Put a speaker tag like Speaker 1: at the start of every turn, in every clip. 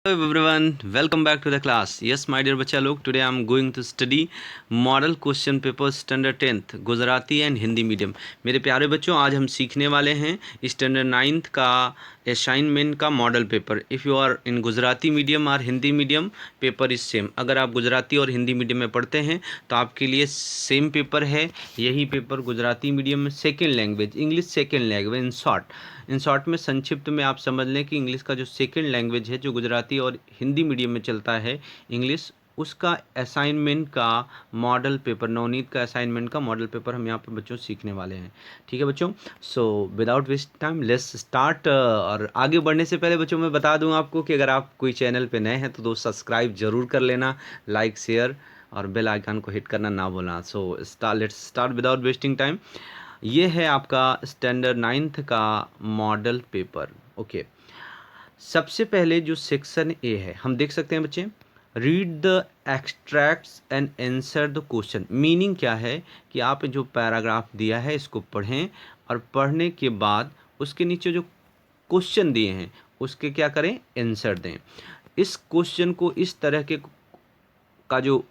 Speaker 1: Hello everyone, welcome back to the class. Yes, my dear बच्चा लोग, today I am going to study model question paper standard 10th Gujarati and Hindi medium. मेरे प्यारे बच्चों, आज हम सीखने वाले हैं स्टैंडर्ड 9th का असाइनमेंट का model paper. If you are in Gujarati medium और Hindi medium, paper is same. अगर आप गुजराती और हिंदी मीडियम में पढ़ते हैं तो आपके लिए सेम पेपर है। यही पेपर गुजराती मीडियम में second language, English second language in short में, संक्षिप्त में आप समझ लें कि इंग्लिश का जो सेकेंड लैंग्वेज है, जो गुजराती और हिंदी मीडियम में चलता है इंग्लिश, उसका असाइनमेंट का मॉडल पेपर, नवनीत का असाइनमेंट का मॉडल पेपर हम यहाँ पे बच्चों सीखने वाले हैं। ठीक है बच्चों, so without waste time let's start. और आगे बढ़ने से पहले बच्चों मैं बता दूं आपको कि अगर आप कोई चैनल पे नए हैं तो दोस्त सब्सक्राइब जरूर कर लेना, लाइक शेयर और बेल आइकन को हिट करना ना भूलना। So let's start without wasting time. ये है आपका स्टैंडर्ड 9th का मॉडल पेपर। ओके, सबसे पहले जो सेक्शन ए है हम देख सकते हैं बच्चे, read the extracts and answer the question. Meaning क्या है कि आप जो पैराग्राफ दिया है इसको पढ़ें और पढ़ने के बाद उसके नीचे जो क्वेश्चन दिए हैं उसके क्या करें, आंसर दें। इस क्वेश्चन को, इस तरह के का जो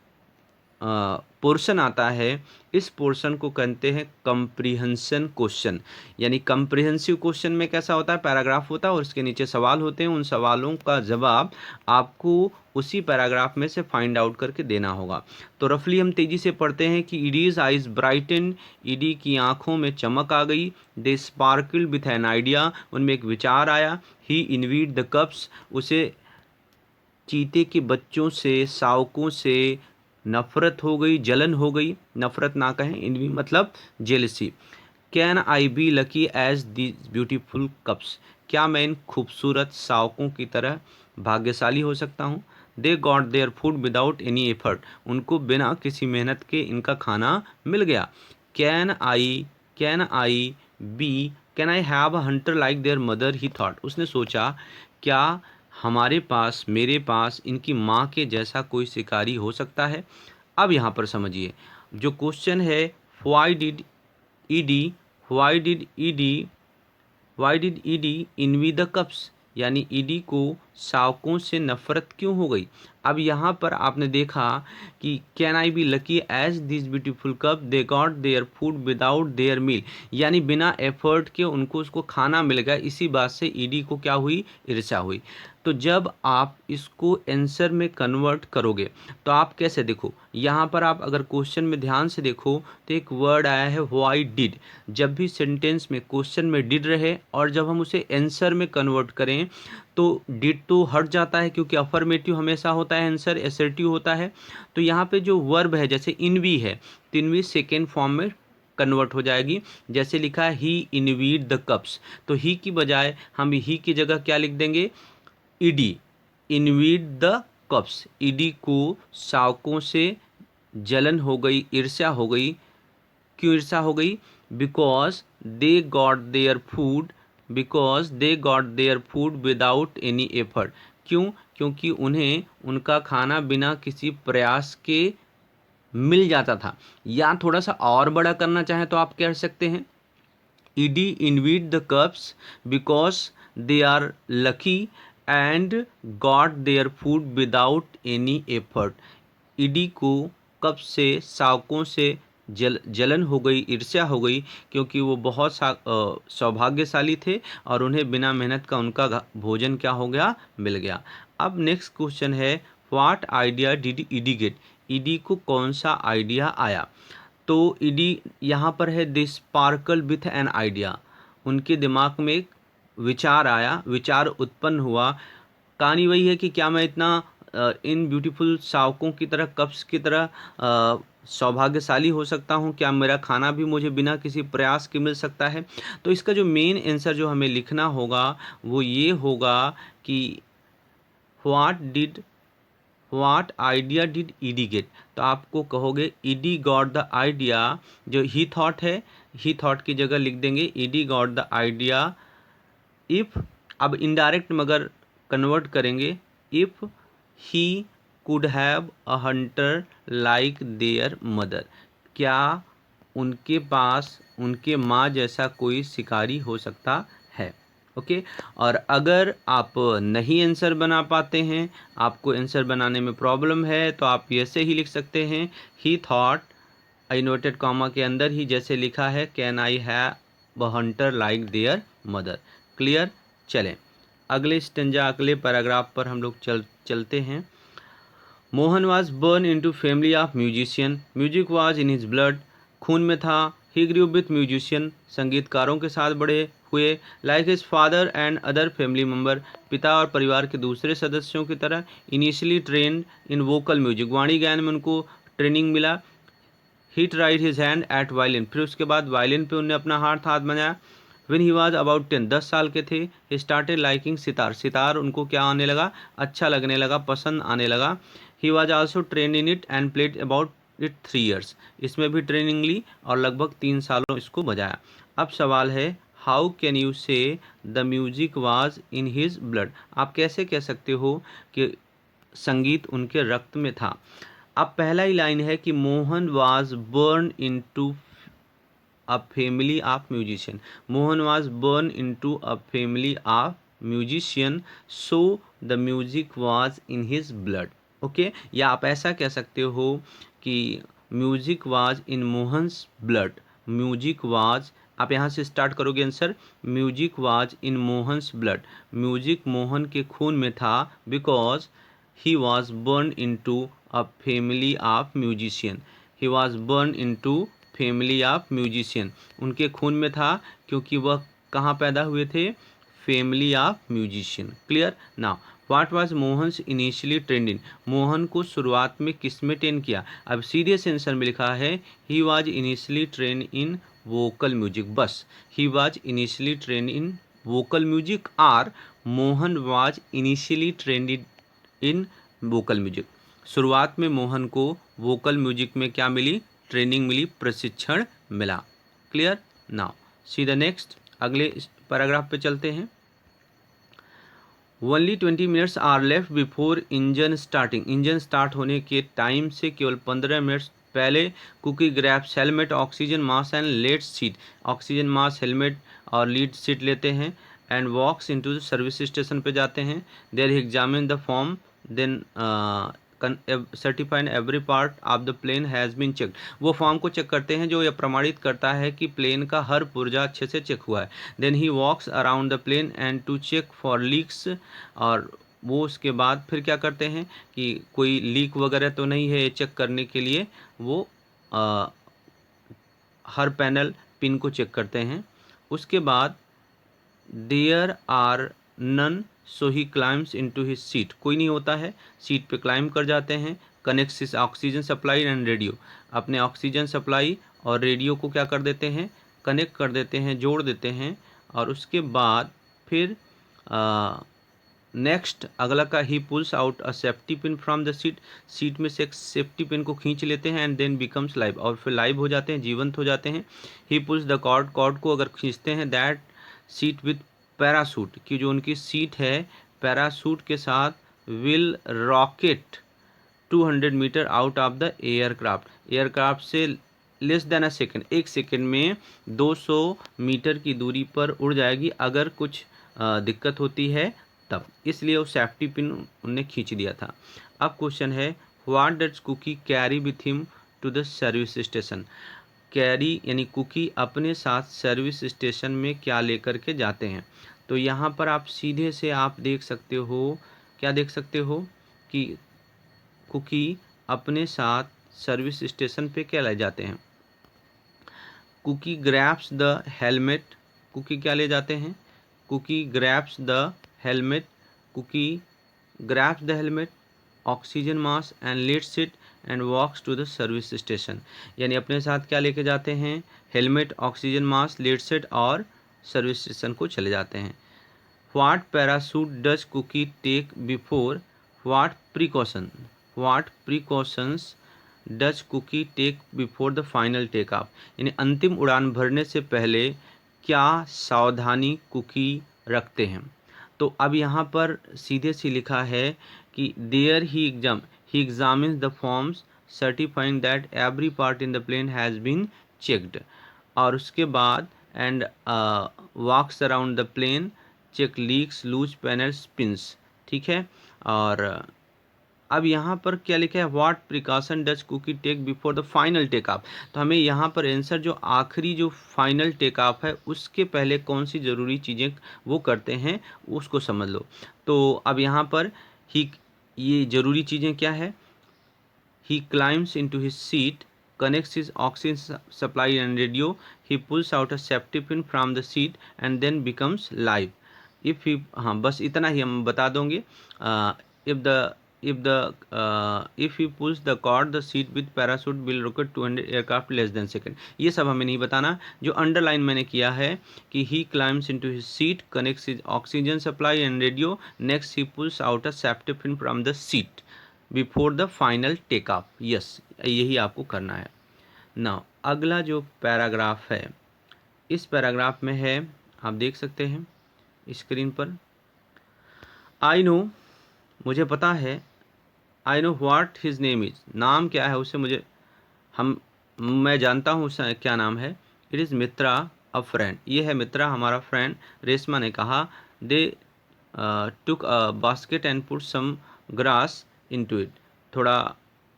Speaker 1: पोर्शन आता है, इस पोर्शन को कहते हैं कंप्रीहेंशन क्वेश्चन। यानी कंप्रीहेंसिव क्वेश्चन में कैसा होता है, पैराग्राफ होता है और उसके नीचे सवाल होते हैं। उन सवालों का जवाब आपको उसी पैराग्राफ में से फाइंड आउट करके देना होगा। तो रफली हम तेजी से पढ़ते हैं कि ईडीज आइज ब्राइटन, ईडी की आंखों में चमक आ गई। दे स्पार्कल विथ एन आइडिया, उनमें एक विचार आया। ही इनवीड द कप्स, उसे चीते के बच्चों से, शावकों से नफरत हो गई, जलन हो गई। नफरत ना कहें, इनवी मतलब jealousy. Can I be lucky as these beautiful cups, क्या मैं इन खूबसूरत शावकों की तरह भाग्यशाली हो सकता हूँ। They got their food without any effort, उनको बिना किसी मेहनत के इनका खाना मिल गया। Can I be can I have a hunter like their mother, he thought, उसने सोचा क्या हमारे पास, मेरे पास इनकी माँ के जैसा कोई शिकारी हो सकता है। अब यहाँ पर समझिए जो क्वेश्चन है, why did ED why did ED why did ED env the cups, यानी ईडी को शावकों से नफरत क्यों हो गई। अब यहाँ पर आपने देखा कि can I be lucky as this beautiful cup, they got their food without their meal, यानी बिना एफर्ट के उनको उसको खाना मिल गया। इसी बात से ईडी को क्या हुई, ईर्ष्या हुई। तो जब आप इसको आंसर में कन्वर्ट करोगे तो आप कैसे, देखो यहाँ पर आप अगर क्वेश्चन में ध्यान से देखो तो एक वर्ड आया है व्हाई डिड। जब भी सेंटेंस में क्वेश्चन में डिड रहे और जब हम उसे आंसर में कन्वर्ट करें तो डिड तो हट जाता है, क्योंकि अफर्मेटिव हमेशा होता है, आंसर एसर्टिव होता है। तो यहाँ पे जो वर्ब है, जैसे इनवी है, तो इनवी सेकेंड फॉर्म में कन्वर्ट हो जाएगी। जैसे लिखा है ही इनवीड द कप्स, तो ही की बजाय हम ही की जगह क्या लिख देंगे, ED envied the cups. ED को शावकों से जलन हो गई, ईर्ष्या हो गई। क्यों ईर्ष्या हो गई, because they got their food, because they got their food without any effort. क्यों, क्योंकि उन्हें उनका खाना बिना किसी प्रयास के मिल जाता था। या थोड़ा सा और बड़ा करना चाहें तो आप कह सकते हैं, ईडी envied the cubs because they are lucky and got their food without any effort. ईडी को कप से, शावकों से जलन हो गई, ईर्ष्या हो गई, क्योंकि वो बहुत सौभाग्यशाली थे और उन्हें बिना मेहनत का उनका भोजन क्या हो गया, मिल गया। अब नेक्स्ट क्वेश्चन है, what idea did Ed get, Ed को कौन सा आइडिया आया। तो ईडी यहाँ पर है, दे स्पार्कल विथ एन आइडिया, उनके दिमाग में एक विचार आया, विचार उत्पन्न हुआ। कहानी वही है कि क्या मैं इतना इन ब्यूटीफुल शावकों की तरह, कप्स की तरह सौभाग्यशाली हो सकता हूँ, क्या मेरा खाना भी मुझे बिना किसी प्रयास के मिल सकता है। तो इसका जो मेन आंसर जो हमें लिखना होगा वो ये होगा कि what idea did Ed get. तो आपको कहोगे ईडी गॉट द आइडिया, जो ही थॉट है, ही थॉट की जगह लिख देंगे ED got the idea if, अब इनडायरेक्ट मगर कन्वर्ट करेंगे, if he could have a hunter like their mother, क्या उनके पास उनके माँ जैसा कोई शिकारी हो सकता है। ओके। और अगर आप नहीं आंसर बना पाते हैं, आपको आंसर बनाने में प्रॉब्लम है, तो आप ऐसे ही लिख सकते हैं, ही थॉट, इन्वर्टेड कॉमा के अंदर ही जैसे लिखा है, can I have a hunter like their mother. Clear. चलें अगले स्टेंजा, अगले पैराग्राफ पर हम लोग चलते हैं। Mohan was burn into family of musician, music was in his blood, खून में था। ही ग्रू विथ म्यूजिशियन, संगीतकारों के साथ बड़े हुए। Like his father and other family member, पिता और परिवार के दूसरे सदस्यों की तरह। Initially trained in vocal music, वाणी गायन में उनको ट्रेनिंग मिला। He tried his hand eight violin, फिर उसके बाद वायलिन पे उन्हें अपना हाथ बनाया। When he was about 10, 10 साल के थे, he started liking sitar, sitar उनको क्या आने लगा, अच्छा लगने लगा, पसंद आने लगा। He was also trained in it and played about it 3 years, इसमें भी ट्रेनिंग ली और लगभग 3 सालों इसको बजाया। अब सवाल है, हाउ कैन यू से the music was in his blood, आप कैसे कह सकते हो कि संगीत उनके रक्त में था। अब पहला ही लाइन है कि Mohan was born into a family of musician, Mohan was born into a family of musician, so the music was in his blood। Okay, या आप ऐसा कह सकते हो कि music was in Mohan's blood, music was, आप यहाँ से स्टार्ट करोगे answer, music was in Mohan's blood, music Mohan के खून में था, because he was burn into a family of musician, he was burn into family of musician, उनके खून में था क्योंकि वह कहाँ पैदा हुए थे, family of musician. Clear. Now what was Mohan's initially trained in, Mohan को शुरुआत में किस में ट्रेन किया। अब सीधे से आंसर में लिखा है, he was initially train in vocal music, बस he was initially train in vocal music, और Mohan was initially trained in vocal music. शुरुआत में मोहन को वोकल म्यूजिक में क्या मिली, ट्रेनिंग मिली, प्रशिक्षण मिला। Clear. Now see the next, अगले पैराग्राफ पे चलते हैं। Only 20 minutes are left before engine starting, engine start होने के टाइम से केवल 15 मिनट्स पहले Cookie grabs helmet, oxygen mask and lead seat, oxygen mask, helmet और लीड सीट लेते हैं, and walks into service station पे जाते हैं। There he examine the form, then certified every part of the plane has been checked, वो form को check करते हैं जो यह प्रमाणित करता है कि प्लेन का हर पुर्जा अच्छे से चेक हुआ है। Then he walks around the plane and to check for leaks, और वो उसके बाद फिर क्या करते हैं कि कोई लीक वगैरह तो नहीं है, चेक करने के लिए वो हर पैनल पिन को चेक करते हैं। उसके बाद there are none, so he climbs into his seat, कोई नहीं होता है, सीट पे क्लाइम कर जाते हैं। Connects oxygen supply and radio, अपने ऑक्सीजन सप्लाई और रेडियो को क्या कर देते हैं, कनेक्ट कर देते हैं, जोड़ देते हैं। और उसके बाद फिर नेक्स्ट अगला का, ही pools out a safety pin from the seat, seat में से एक सेफ्टी पिन को खींच लेते हैं, एंड देन बिकम्स लाइव, और फिर लाइव हो जाते हैं, जीवंत हो जाते हैं। He pulls the cord, cord को अगर खींचते हैं, दैट सीट विथ पैरासूट, की जो उनकी सीट है पैरासूट के साथ, will rocket 200 meter out of the aircraft, aircraft से लेस देन अ सेकेंड, एक सेकेंड में 200 मीटर की दूरी पर उड़ जाएगी अगर कुछ दिक्कत होती है तब, इसलिए वो सेफ्टी पिन उनने खींच दिया था। अब क्वेश्चन है, what does Cookie carry with him to the service station, carry यानी कुकी अपने साथ सर्विस स्टेशन में क्या लेकर के जाते हैं। तो यहाँ पर आप सीधे से आप देख सकते हो, क्या देख सकते हो कि कुकी अपने साथ सर्विस स्टेशन पे क्या ले जाते हैं। Kuki grabs the helmet, Kuki क्या ले जाते हैं, Kuki grabs the helmet, Kuki grabs the helmet, oxygen mask and leads it and walks to the service station, यानी अपने साथ क्या लेके जाते हैं, helmet, oxygen mask, leads it और सर्विस स्टेशन को चले जाते हैं। What parachute does Kuki take before, what precaution, what precautions does Kuki take before the final take off, यानी अंतिम उड़ान भरने से पहले क्या सावधानी कुकी रखते हैं। तो अब यहाँ पर सीधे से लिखा है कि there he examines the forms certifying that every part in the plane has been checked, और उसके बाद and walks around the plane check leaks, loose panel, spins, ठीक है। और अब यहाँ पर क्या लिखा है, what precaution does Kuki take before the final take off. तो हमें यहाँ पर आंसर जो आखिरी जो फाइनल टेक ऑफ है उसके पहले कौन सी ज़रूरी चीज़ें वो करते हैं उसको समझ लो। तो अब यहाँ पर ही ये ज़रूरी चीज़ें क्या है, he climbs into his seat, connects his oxygen supply and radio, he pulls out a safety pin from the seat and then becomes live. If he, हाँ बस इतना ही हम बता दोगे। if the if he pulls the cord, the seat with parachute will rocket 200 aircraft less than second। ये सब हमें नहीं बताना। जो अंडरलाइन मैंने किया है कि he climbs into his seat, connects his oxygen supply and radio, next he pulls out a safety pin from the seat before the final take off. Yes, यही आपको करना है। नाउ अगला जो पैराग्राफ है, इस पैराग्राफ में है, आप देख सकते हैं स्क्रीन पर, आई नो, मुझे पता है, I know what his name is, नाम क्या है उसे मुझे, मैं जानता हूँ उसका क्या नाम है। It is Mitra a friend, ये है मित्रा हमारा फ्रेंड। रेशमा ने कहा, they took a basket and put some grass into it, थोड़ा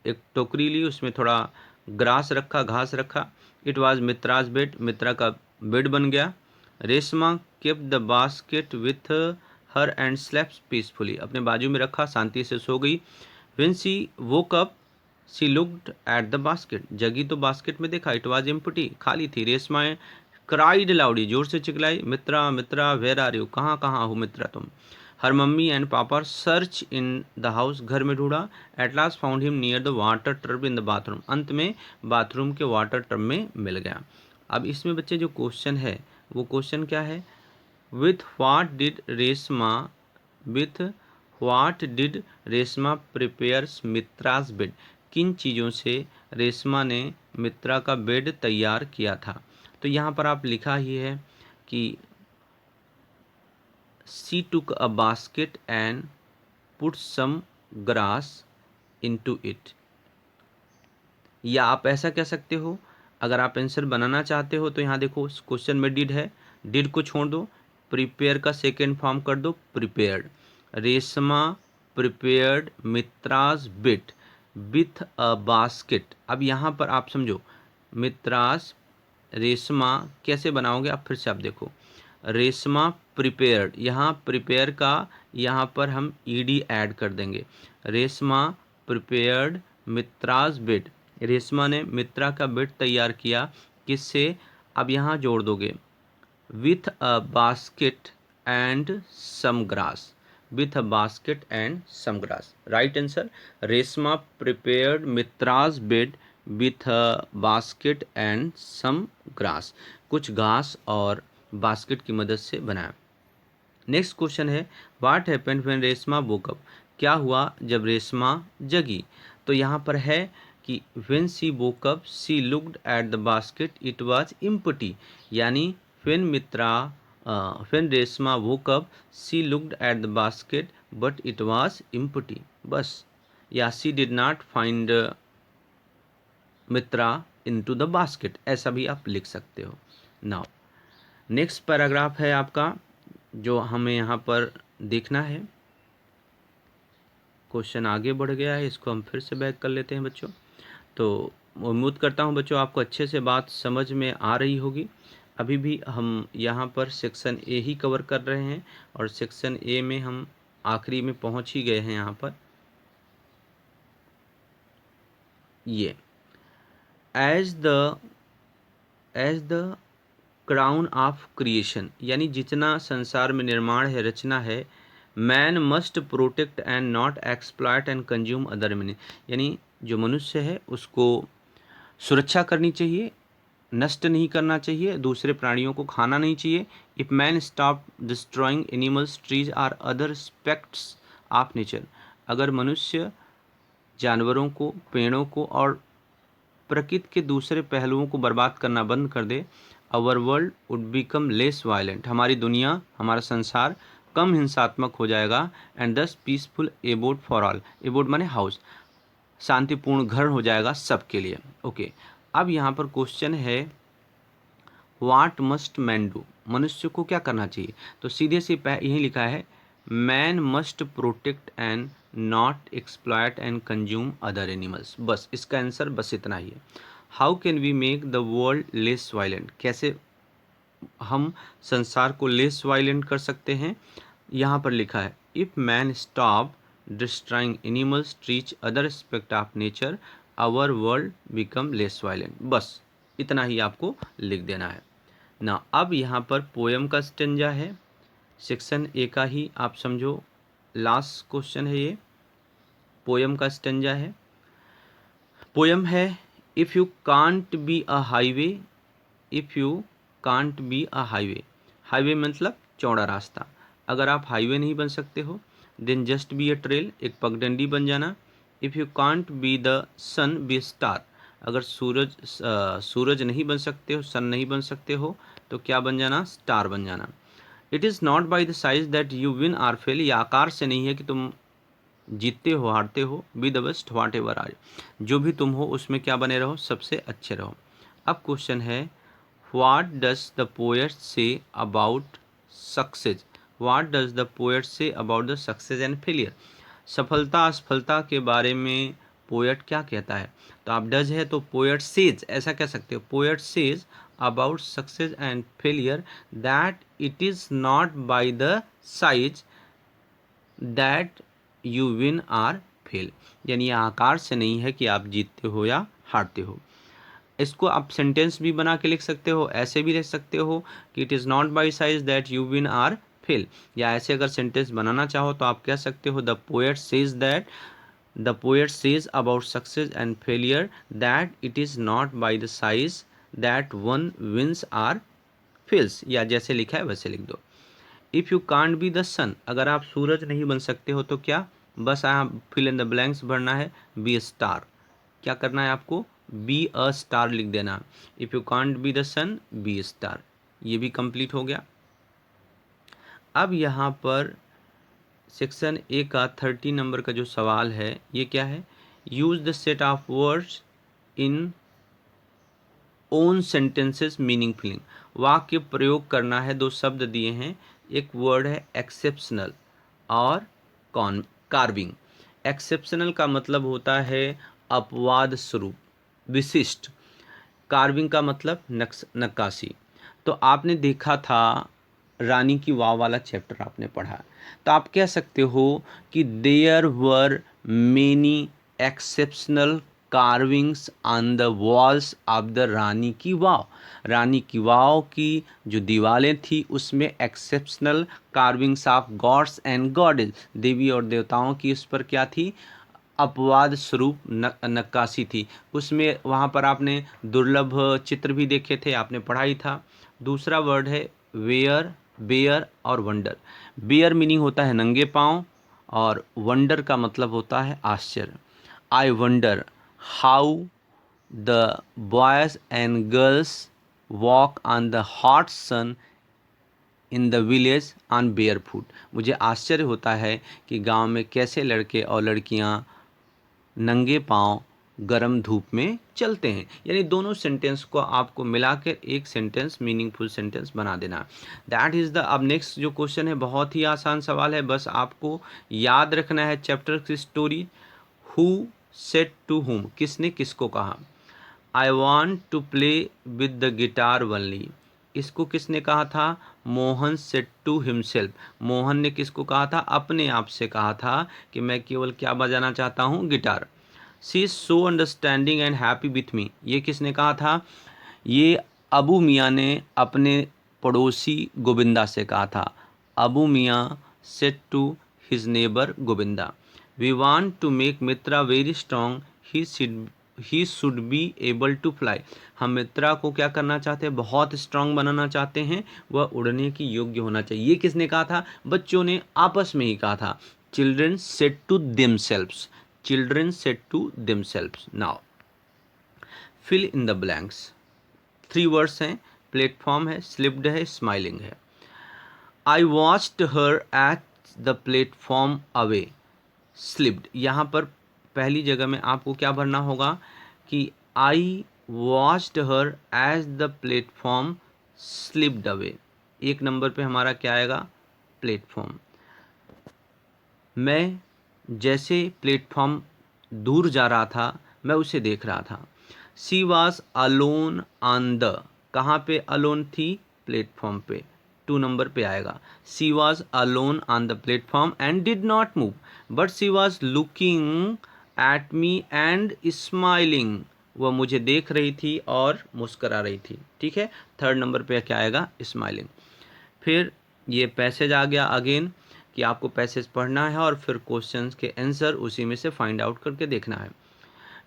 Speaker 1: एक टोकरी ली, उसमें थोड़ा ग्रास रखा, घास रखा। इट वाज मित्राज बेड, मित्रा का बेड बन गया। Reshma kept the basket with her and slept peacefully, अपने बाजू में रखा, शांति से सो गई। When she woke up she looked at the basket, जगी तो बास्केट में देखा, इट वाज एम्प्टी, खाली थी। रेशमा क्राइड लाउडी, जोर से चिल्लाई, मित्रा मित्रा वेयर आर यू, कहाँ हो मित्रा तुम। हर मम्मी एंड पापा सर्च इन द हाउस, घर में ढूंढा। At last found him near the water tub in the bathroom, अंत में बाथरूम के वाटर टब में मिल गया। अब इसमें बच्चे जो क्वेश्चन है वो क्वेश्चन क्या है, with what did Reshma prepares Mitra's bed, किन चीज़ों से रेशमा ने मित्रा का बेड तैयार किया था। तो यहाँ पर आप लिखा ही है कि she took a basket and put some grass into it, या आप ऐसा कह सकते हो, अगर आप आंसर बनाना चाहते हो तो यहाँ देखो क्वेश्चन में डिड है, डिड को छोड़ दो, प्रिपेयर का सेकेंड फॉर्म कर दो prepared. Reshma prepared Mitra's bit with a basket. अब यहाँ पर आप समझो, मित्रास रेशमा कैसे बनाओगे आप, फिर से आप देखो, रेशमा प्रिपेयर्ड, यहाँ प्रिपेयर का यहाँ पर हम ईडी ऐड कर देंगे। रेशमा प्रिपेयर्ड मित्रास बेड, रेशमा ने मित्रा का बेड तैयार किया, किससे, अब यहाँ जोड़ दोगे, with a basket and some grass, with a basket and some grass. Right answer, Reshma prepared Mitra's bed with a basket and some grass, कुछ घास और बास्केट की मदद से बनाया। नेक्स्ट क्वेश्चन है, what happened when Reshma woke up, क्या हुआ जब रेशमा जगी। तो यहाँ पर है कि when she woke up she looked at the basket it was empty, यानी when Reshma woke up she looked at the basket but it was empty, बस, या she did not find Mitra into the basket, ऐसा भी आप लिख सकते हो। Now next paragraph है आपका जो हमें यहाँ पर देखना है। क्वेश्चन आगे बढ़ गया है, इसको हम फिर से बैक कर लेते हैं बच्चों। तो उम्मीद करता हूँ बच्चों आपको अच्छे से बात समझ में आ रही होगी। अभी भी हम यहाँ पर सेक्शन ए ही कवर कर रहे हैं और सेक्शन ए में हम आखिरी में पहुँच ही गए हैं। यहाँ पर ये as the crown of creation, यानी जितना संसार में निर्माण है, रचना है, man must protect and not exploit and consume other meaning, यानी जो मनुष्य है उसको सुरक्षा करनी चाहिए, नष्ट नहीं करना चाहिए, दूसरे प्राणियों को खाना नहीं चाहिए। If man stop destroying animals, trees or other aspects of nature, अगर मनुष्य जानवरों को, पेड़ों को और प्रकृति के दूसरे पहलुओं को बर्बाद करना बंद कर दे, our world would become less violent, हमारी दुनिया, हमारा संसार कम हिंसात्मक हो जाएगा। एंड दस पीसफुल एबोड फॉर ऑल, एबोड माने हाउस, शांतिपूर्ण घर हो जाएगा सबके लिए। ओके, अब यहाँ पर क्वेश्चन है, व्हाट मस्ट मैन डू, मनुष्य को क्या करना चाहिए? तो सीधे से यही लिखा है, man must protect and not exploit and consume other animals. बस इसका आंसर बस इतना ही है। How can we make the world less violent, कैसे हम संसार को लेस वायलेंट कर सकते हैं? यहाँ पर लिखा है, if man stop destroying animals, trees, other aspect of nature, our world become less violent. बस इतना ही आपको लिख देना है ना। अब यहाँ पर पोयम का स्टेंजा है, सेक्शन ए का ही आप समझो लास्ट क्वेश्चन है ये। पोयम का स्टेंजा है, पोयम है, if you can't be a highway, if you can't be a highway, highway मतलब चौड़ा रास्ता, अगर आप हाईवे नहीं बन सकते हो then just be a trail, एक पगडंडी बन जाना। If you can't be the sun be star, अगर सूरज नहीं बन सकते हो, सन नहीं बन सकते हो तो क्या बन जाना? स्टार बन जाना। It is not by the size that you win or fail, ये आकार से नहीं है कि तुम जीतते हो हारते हो। Be the best whatever are, जो भी तुम हो उसमें क्या बने रहो? सबसे अच्छे रहो। अब क्वेश्चन है, what does the poet say about success, what does the poet say about the success and failure, सफलता असफलता के बारे में पोएट क्या कहता है? तो आप डज है तो पोएट सेज ऐसा कह सकते हो, poet says about success and failure that it is not by the size that you win or fail, यानी यह आकार से नहीं है कि आप जीतते हो या हारते हो। इसको आप सेंटेंस भी बना के लिख सकते हो, ऐसे भी लिख सकते हो कि it is not by size that you win or fail, या ऐसे अगर सेंटेंस बनाना चाहो तो आप कह सकते हो, the poet says that, the poet says about success and failure that it is not by the size that one wins or fails, या जैसे लिखा है वैसे लिख दो। If you can't be the sun, अगर आप सूरज नहीं बन सकते हो तो क्या? बस आप फिल इन द ब्लैंक्स भरना है, बी स्टार, क्या करना है आपको? बी अ स्टार लिख देना। If you can't be the sun, be star, ये भी कंप्लीट हो गया। अब यहाँ पर सेक्शन ए का 30 नंबर का जो सवाल है ये क्या है? Use the set of words in own sentences meaningfully, वाक्य प्रयोग करना है। दो शब्द दिए हैं, एक वर्ड है एक्सेप्शनल और कार्विंग। एक्सेप्शनल का मतलब होता है अपवाद स्वरूप, विशिष्ट। कार्विंग का मतलब नक्काशी। तो आपने देखा था रानी की वाव वाला चैप्टर आपने पढ़ा, तो आप कह सकते हो कि there were many exceptional carvings on the walls of the Rani ki Vav, रानी की वाव की जो दीवारें थी उसमें exceptional carvings of gods and goddess, देवी और देवताओं की उस पर क्या थी? अपवाद स्वरूप नक्काशी थी उसमें। वहाँ पर आपने दुर्लभ चित्र भी देखे थे, आपने पढ़ाई था। दूसरा वर्ड है वेयर, बेयर और वंडर। बेयर मीनिंग होता है नंगे पाँव और वंडर का मतलब होता है आश्चर्य। I wonder how the boys and girls walk on the hot sun in the village on bare foot, मुझे आश्चर्य होता है कि गांव में कैसे लड़के और लड़कियां नंगे पांव गरम धूप में चलते हैं। यानी दोनों सेंटेंस को आपको मिलाकर एक सेंटेंस, मीनिंगफुल सेंटेंस बना देना। That is the. अब नेक्स्ट जो क्वेश्चन है बहुत ही आसान सवाल है, बस आपको याद रखना है चैप्टर की story. Who said to whom, किसने किसको कहा? I want to play with the guitar only, इसको किसने कहा था? Mohan said to himself, Mohan ने किसको कहा था? अपने आप से कहा था कि मैं केवल क्या बजाना चाहता हूँ? Guitar. She is so understanding and happy with me, ये किसने कहा था? ये अबू मियाँ ने अपने पड़ोसी गोविंदा से कहा था। Abu Miyan said to his neighbour Govinda, we want to make Mitra very strong, he should be able to fly, हम मित्रा को क्या करना चाहते हैं? बहुत स्ट्रांग बनाना चाहते हैं, वह उड़ने की योग्य होना चाहिए। ये किसने कहा था? बच्चों ने आपस में ही कहा था। Children said to themselves, children said to themselves. Now fill in the blanks. 3 words हैं, प्लेटफॉर्म है, स्लिप्ड है, स्माइलिंग है। I watched her at the platform away, slipped, यहाँ पर पहली जगह में आपको क्या भरना होगा कि I watched her as the platform slipped away. 1 number पे हमारा क्या आएगा? प्लेटफॉर्म। मैं जैसे प्लेटफॉर्म दूर जा रहा था मैं उसे देख रहा था। She was alone on the, कहाँ पे अलोन थी? प्लेटफॉर्म पे। 2 नंबर पे आएगा। She was alone on the platform and did not move but she was looking at me and smiling. वह मुझे देख रही थी और मुस्करा रही थी। ठीक है, 3rd नंबर पे क्या आएगा? स्माइलिंग। फिर ये पैसेज आ गया अगेन कि आपको पैसेज पढ़ना है और फिर क्वेश्चंस के आंसर उसी में से फाइंड आउट करके देखना है।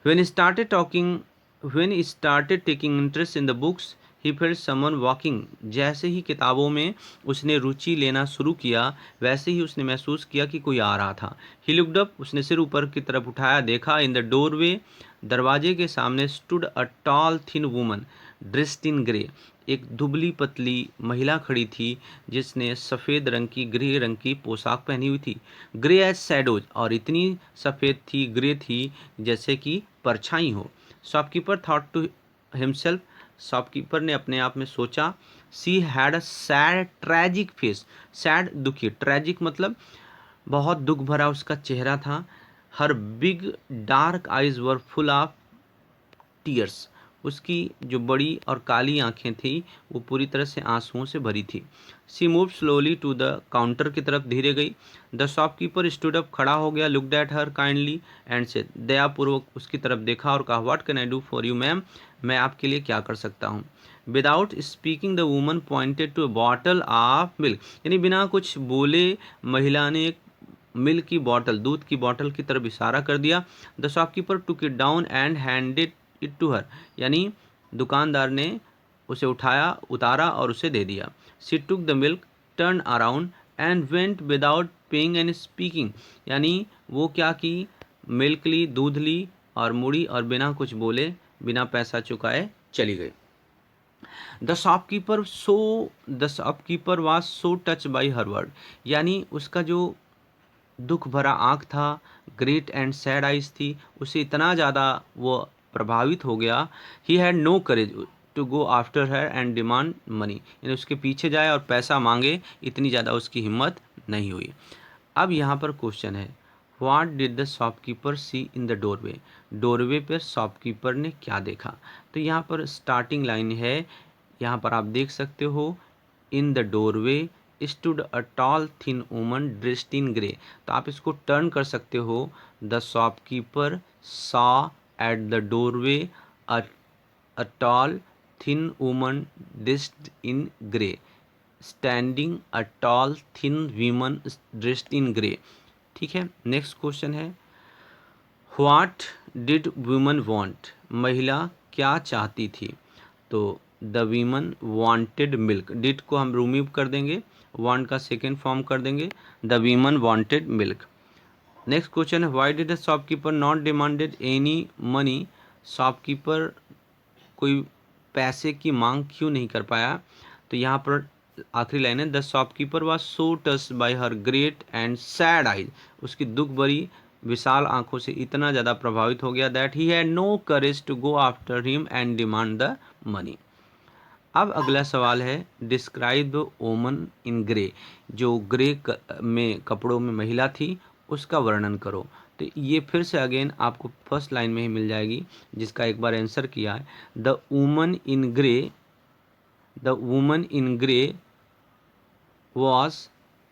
Speaker 1: When he started talking, when he started taking interest in the books, he felt someone walking. जैसे ही किताबों में उसने रुचि लेना शुरू किया वैसे ही उसने महसूस किया कि कोई आ रहा था। He looked up, उसने सिर ऊपर की तरफ उठाया, देखा। In the doorway, दरवाजे के सामने stood a tall thin woman dressed in grey. एक दुबली पतली महिला खड़ी थी जिसने सफ़ेद रंग की ग्रे रंग की पोशाक पहनी हुई थी। ग्रे एज शैडोज, और इतनी सफ़ेद थी, ग्रे थी जैसे कि परछाई हो। Shopkeeper thought to himself, shopkeeper ने अपने आप में सोचा। She had a sad tragic face. Sad दुखी, ट्रैजिक मतलब बहुत दुख भरा उसका चेहरा था। Her big dark eyes were full of tears. उसकी जो बड़ी और काली आंखें थी वो पूरी तरह से आंसुओं से भरी थी। She move slowly to the counter की तरफ धीरे गई। द शॉपकीपर स्टूड अप, खड़ा हो गया। Looked at her kindly and said, दयापूर्वक उसकी तरफ देखा और कहा, what can I do for you ma'am? मैं आपके लिए क्या कर सकता हूँ? Without speaking the woman pointed to a bottle of milk, यानी बिना कुछ बोले महिला ने एक मिल्क की बॉटल, दूध की बॉटल की तरफ इशारा कर दिया। The shopkeeper took it down and handed it to her, यानी दुकानदार ने उसे उठाया, उतारा और उसे दे दिया। She took the milk, turn around and went without paying and speaking, यानी वो क्या की, मिल्क ली, दूध ली और मुड़ी और बिना कुछ बोले, बिना पैसा चुकाए चली गई। The shopkeeper was so touch by her word, यानी उसका जो दुख भरा आँख था, ग्रेट एंड सैड आइज थी, उससे इतना ज़्यादा वो प्रभावित हो गया। He had no courage to go after her and demand money, यानी उसके पीछे जाए और पैसा मांगे, इतनी ज़्यादा उसकी हिम्मत नहीं हुई। अब यहाँ पर क्वेश्चन है, what did the shopkeeper see in the doorway? Doorway पर शॉपकीपर ने क्या देखा? तो यहाँ पर स्टार्टिंग लाइन है, यहाँ पर आप देख सकते हो, इन the doorway stood a tall thin woman dressed in grey. तो आप इसको टर्न कर सकते हो, the shopkeeper saw at the doorway a tall thin woman dressed in grey, standing a tall thin women dressed in grey. ठीक है, next question है, what did woman want? महिला क्या चाहती थी? तो the women wanted milk, did को हम रिमूव कर देंगे, वांट का सेकेंड फॉर्म कर देंगे, the women wanted milk. Next question है, why did the shopkeeper not demanded any money? Shopkeeper कोई पैसे की मांग क्यों नहीं कर पाया? तो यहाँ पर आखिरी लाइन है, the shopkeeper was so touched bye her great and sad eyes, उसकी दुख भरी विशाल आंखों से इतना ज़्यादा प्रभावित हो गया, that he had no courage to go after him and demand the money. अब अगला सवाल है, describe the woman in grey, जो ग्रे में कपड़ों में महिला थी उसका वर्णन करो। तो ये फिर से अगेन आपको फर्स्ट लाइन में ही मिल जाएगी जिसका एक बार आंसर किया है, the woman in grey, the woman in grey was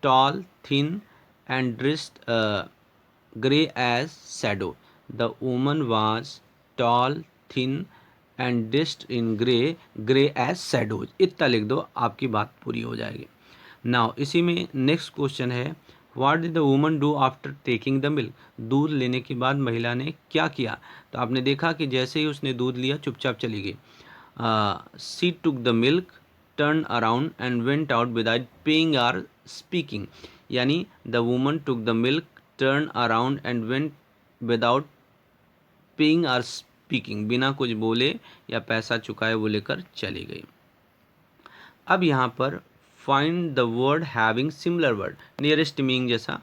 Speaker 1: tall, thin, and dressed grey as shadow. The woman was tall, thin, and dressed in grey as shadows. इतना लिख दो, आपकी बात पूरी हो जाएगी। नाउ इसी में नेक्स्ट क्वेश्चन है, what did the woman do after taking the milk? दूध लेने के बाद महिला ने क्या किया? तो आपने देखा कि जैसे ही उसने दूध लिया चुपचाप चली गई। She took the milk, turn around and went out without paying or speaking, यानी the woman took the milk, turn around and went without paying or speaking, बिना कुछ बोले या पैसा चुकाए वो लेकर चली गई। अब यहाँ पर find the word having similar word, nearest meaning जैसा।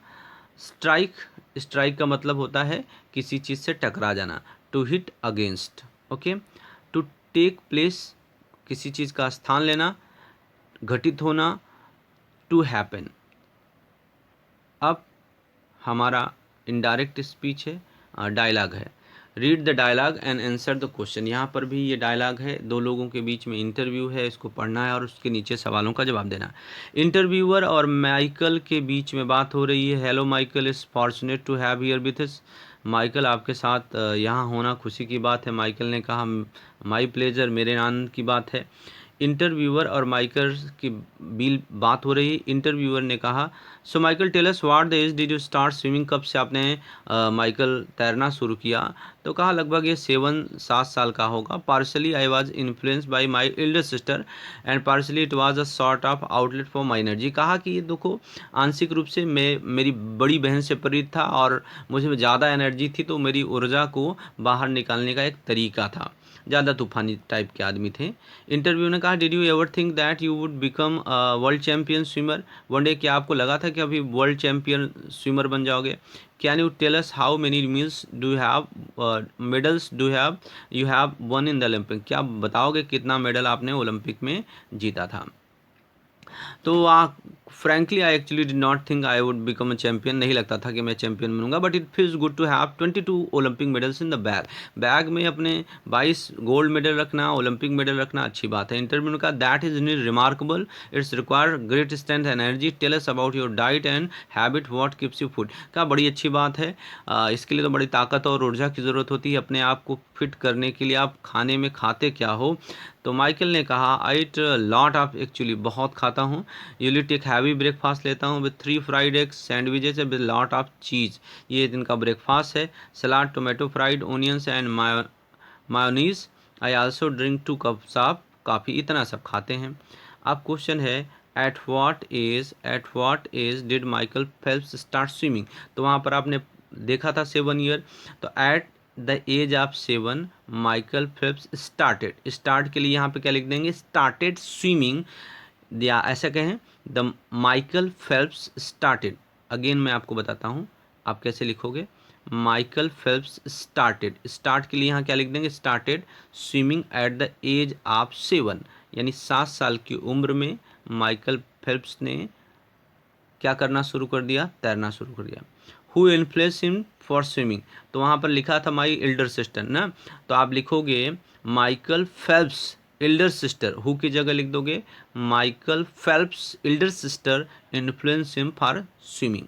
Speaker 1: स्ट्राइक, स्ट्राइक का मतलब होता है किसी चीज़ से टकरा जाना, to hit against. Okay, to take place, किसी चीज़ का स्थान लेना। घटित होना, टू हैपन। अब हमारा इनडायरेक्ट स्पीच है, डायलॉग है। Read the dialogue and answer the question. यहाँ पर भी ये डायलॉग है, दो लोगों के बीच में इंटरव्यू है, इसको पढ़ना है और उसके नीचे सवालों का जवाब देना है। इंटरव्यूअर और माइकल के बीच में बात हो रही है। Hello Michael, is fortunate to have here with us. Michael, आपके साथ यहाँ होना खुशी की बात है। माइकल ने कहा, माई प्लेजर, मेरे आनंद की बात है। इंटरव्यूअर और माइकल की बीच बात हो रही है। इंटरव्यूअर ने कहा, so Michael tell us what the age did you start swimming. कब से आपने माइकल तैरना शुरू किया? तो कहा लगभग ये 7 साल का होगा। Partially I was influenced by my elder sister and partially it was a sort of outlet for my energy. कहा कि ये देखो, आंशिक रूप से मैं मेरी बड़ी बहन से प्रेरित था और मुझे ज़्यादा एनर्जी थी, तो मेरी ऊर्जा को बाहर निकालने का एक तरीका था। ज़्यादा तूफानी टाइप के आदमी थे। इंटरव्यू ने कहा, did you ever think that you would become world champion swimmer one day? क्या आपको लगा था कि अभी वर्ल्ड चैम्पियन स्विमर बन जाओगे? Can you tell us how many meals do have medals do have you have won in the Olympic? क्या बताओगे कितना मेडल आपने ओलंपिक में जीता था? तो frankly I actually did not think I would become a champion. नहीं लगता था कि मैं चैम्पियन बनूंगा, but it feels good to have 22 Olympic medals in the bag. Bag में अपने 22 गोल्ड मेडल रखना, ओलंपिक मेडल रखना अच्छी बात है। इंटरव्यू का, that is remarkable, it's require great strength energy, tell us about your diet and habit, what keeps you food. क्या बड़ी अच्छी बात है। इसके लिए तो बड़ी ताकत और ऊर्जा की ज़रूरत होती है अपने आप को फिट करने के लिए। आप खाने में खाते क्या हो? तो माइकल ने कहा, I eat lot of, actually बहुत खाता हूँ। यूली टेक हैवी ब्रेकफास्ट लेता हूँ with 3 fried eggs sandwiches with lot of cheese. ये इनका ब्रेकफास्ट है। Salad, tomato, fried onions and mayonnaise. I also drink 2 cups of coffee. इतना सब खाते हैं। अब क्वेश्चन है, at what age did Michael Phelps start swimming? तो वहाँ पर आपने देखा था 7 ईयर। तो at the age of 7 Michael Phelps started. Start के लिए यहाँ पे क्या लिख देंगे? स्टार्टेड स्विमिंग, या ऐसा कहें, the Michael Phelps started. Again मैं आपको बताता हूँ आप कैसे लिखोगे। माइकल फेल्प्स स्टार्टेड, स्टार्ट के लिए यहाँ क्या लिख देंगे? Started swimming at the age of 7, यानी 7 साल की उम्र में माइकल फेल्प्स ने क्या करना शुरू कर दिया? तैरना शुरू कर दिया। Who influence him for swimming? तो वहाँ पर लिखा था माई एल्डर सिस्टर ना, तो आप लिखोगे Michael Phelps Elder sister, who की जगह लिख दोगे Michael Phelps Elder sister influence him for swimming.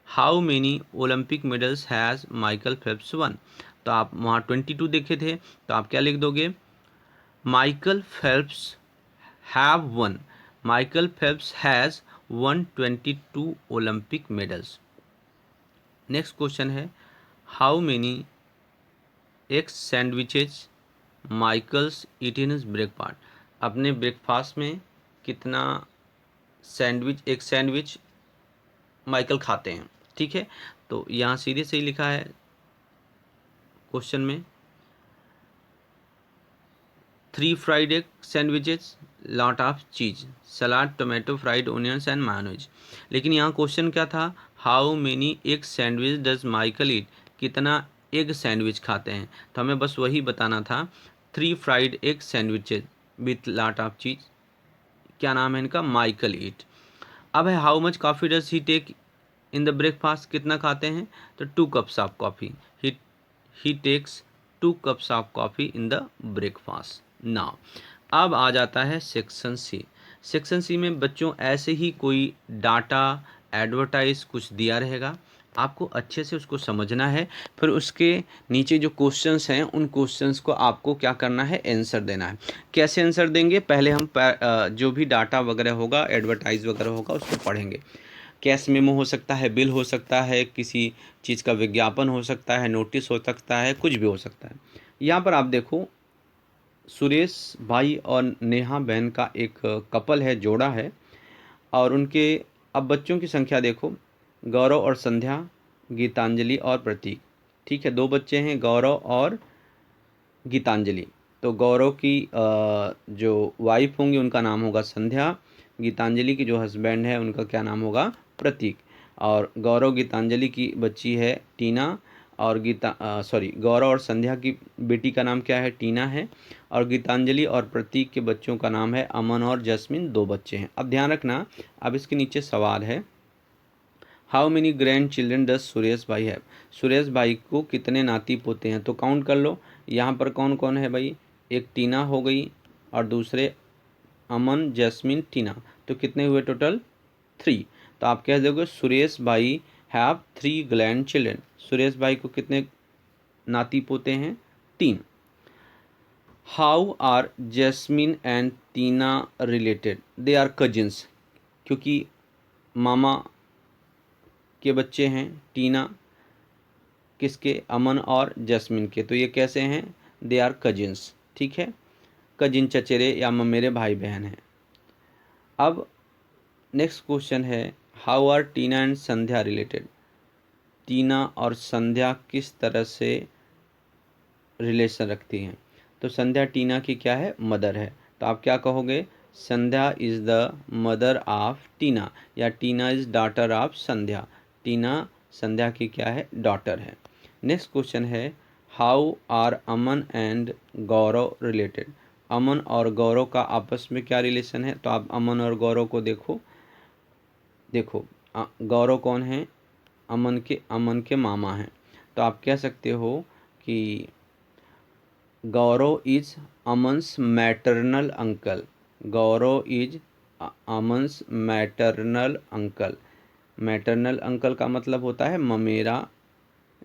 Speaker 1: How many Olympic medals has Michael Phelps one? तो आप वहाँ 22 देखे थे, तो आप क्या लिख दोगे? Michael Phelps have won, Michael Phelps has won 22 Olympic medals. Next question है, how many eggs sandwiches Michael's eat in his breakfast? अपने ब्रेकफास्ट में कितना एक सैंडविच माइकल खाते हैं? ठीक है, तो यहाँ सीधे से ही लिखा है क्वेश्चन में, 3 fried egg sandwiches, lot of cheese, salad, tomato, fried onions and mayonnaise. लेकिन यहाँ क्वेश्चन क्या था? How many egg sandwich does Michael eat? कितना एग सैंडविच खाते हैं? तो हमें बस वही बताना था, 3 fried egg sandwiches with lot of cheese. क्या नाम है इनका? Michael eat. अब है, how much coffee does he take in the breakfast? कितना खाते हैं? तो 2 cups of coffee. He takes 2 cups of coffee in the breakfast. Now अब आ जाता है सेक्शन सी। सेक्शन सी में बच्चों ऐसे ही कोई डाटा, एडवर्टाइज कुछ दिया रहेगा, आपको अच्छे से उसको समझना है। फिर उसके नीचे जो क्वेश्चंस हैं उन क्वेश्चंस को आपको क्या करना है? आंसर देना है। कैसे आंसर देंगे? पहले हम जो भी डाटा वगैरह होगा, एडवर्टाइज वगैरह होगा, उसको पढ़ेंगे। कैश मेमो हो सकता है, बिल हो सकता है, किसी चीज़ का विज्ञापन हो सकता है, नोटिस हो सकता है, कुछ भी हो सकता है। यहाँ पर आप देखो, सुरेश भाई और नेहा बहन का एक कपल है, जोड़ा है, और उनके अब बच्चों की संख्या देखो, गौरव और संध्या, गीतांजलि और प्रतीक। ठीक है, 2 बच्चे हैं, गौरव और गीतांजलि। तो गौरव की जो वाइफ होंगी उनका नाम होगा संध्या, गीतांजलि की जो हस्बैंड है उनका क्या नाम होगा? प्रतीक। और गौरव गीतांजलि की बच्ची है टीना, और गौरव और संध्या की बेटी का नाम क्या है, टीना है। और गीतांजलि और प्रतीक के बच्चों का नाम है अमन और जस्मिन, 2 बच्चे हैं। अब ध्यान रखना, अब इसके नीचे सवाल है, how many grand children does Suresh भाई हैव। सुरेश भाई को कितने नाती पोते हैं, तो काउंट कर लो। यहाँ पर कौन कौन है भाई, एक टीना हो गई और दूसरे अमन जैस्मिन टीना, तो कितने हुए टोटल, 3। तो आप कह दोगे सुरेश भाई हैव 3 ग्रैंड चिल्ड्रन। सुरेश भाई को कितने नाती पोते हैं, 3। How are Jasmine and Tina related, they are cousins, क्योंकि मामा के बच्चे हैं, टीना किसके, अमन और जैस्मिन के, तो ये कैसे हैं, दे आर कजिन्स, ठीक है, कजिन चचेरे या ममेरे भाई बहन हैं। अब नेक्स्ट क्वेश्चन है, how are Tina and Sandhya related. Tina और संध्या किस तरह से रिलेशन रखती हैं, तो संध्या टीना की क्या है, मदर है, तो आप क्या कहोगे, Sandhya is the mother of Tina, या Tina is daughter of Sandhya. Tina Sandhya की क्या है, डॉटर है। नेक्स्ट क्वेश्चन है, how are Aman and Gaurav related. Aman और गौरव का आपस में क्या रिलेशन है, तो आप अमन और गौरव को देखो, गौरव कौन है, अमन के मामा हैं, तो आप कह सकते हो कि Gaurav is Aman's maternal uncle. Gaurav is Aman's maternal uncle. Maternal uncle का मतलब होता है ममेरा